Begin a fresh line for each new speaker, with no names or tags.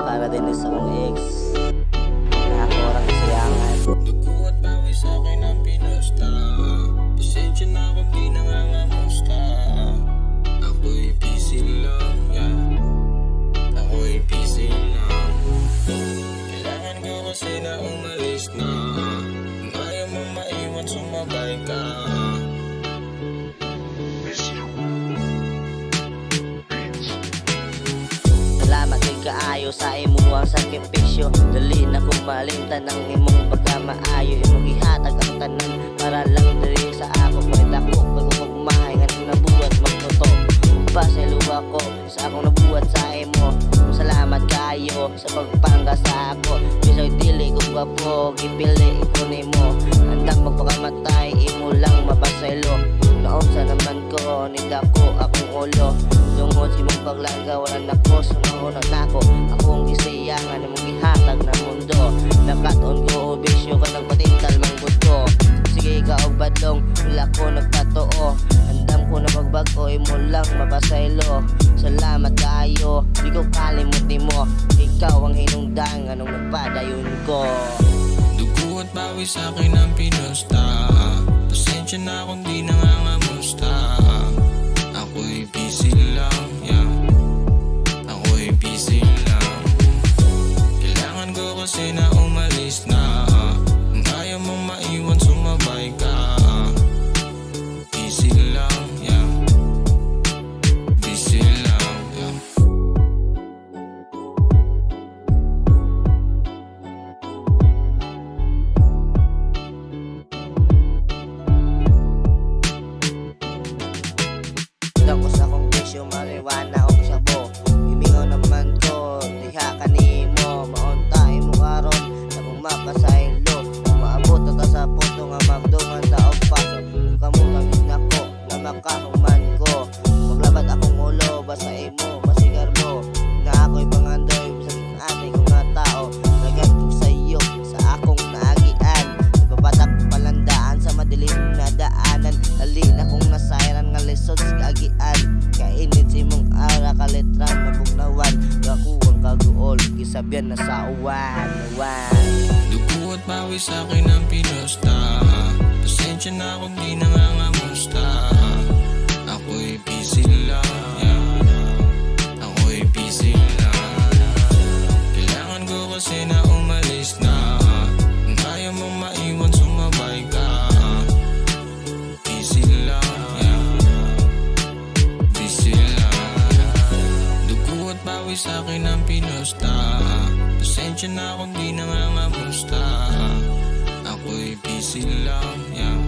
para din sa kong ex na ako orang kasayangan.
Dugo at bawi sa'kin ang pinusta. Pasensya na kung di nangangamusta. Ako'y busy lang, yeah. Ako'y busy lang. Kailangan ko kasi na umalis na. Kung ayaw mong maiwan, sumabay ka.
Salamat kay kaayo sa imuang sakripisyo. Dali na kumalimtan ng imong pagkamaayo. Imong ihatag ang tanan para lang dali sa ako. Palit ako pagkukumahay nga nabuhat magtuto. Pasaluwa ko sa akong nabuhat sa imo. Salamat kayo sa pagpangga sa ako. Bisoy dili ko gwapo, gipili ko nimo. Andang magpakamatay, imo lang mapasaylo. Naon sa naman ko, nidako akong ulo. Tungod si mong paglangga, wala na ko, sunod na ako. Akong isiyangan, imong ihatag na mundo. Nakaton ko, bisyo ka nagpatintal manggod ko. Sige ka og badlong, wala ko nagpatoo. Andam ko na magbago, imo lang mapasaylo. Salamat kayo, di ko kalimut nimo. Ikaw ang hinungdang, anong nagpadayon ko.
Dugo at bawi sa'kin ang pinusta. Pasensya na kung di nangangamusta. Ako'y busy lang, yeah. Ako'y busy lang. Kailangan ko kasi na umalis na. Kung ayaw mong maiwan, sumabay ka. Busy lang, yeah. Busy lang, yeah.
Tapos akong bisyo, mariwana o sabo. Imingaw naman ko, diha kanimo. Mauntay mo karon, na kung mapasaylo. Maabot na sa punto nga magdungan taong paso. Kamutang ako, na makahuman ko. Maglabat akong ulo, basa imo, masigar mo. Na ako'y pangandoy, sa ate ko nga tao. Nagantog sa iyo, sa akong naagian. Ipapatak palandaan sa madilim na daanan. Dali na kong nasayran nga lisod sa kagian. Kainit si mong ara kalitran na bugnawan. Gakuwang kaguol, kisabyan na sa uwan.
Dugo at bawi sa'kin ang pinusta. Pasensya na kung di nangangamusta. Ako'y busy lang, yeah. Ako'y busy lang. Kailangan ko kasi na umalis na. Kung ayaw mong maiwan, sumabay ka. Busy lang, yeah. Busy lang. Dugo at bawi sa'kin ang pinusta. Pasensya na kung di nangangamusta. Ako'y busy lang, yeah.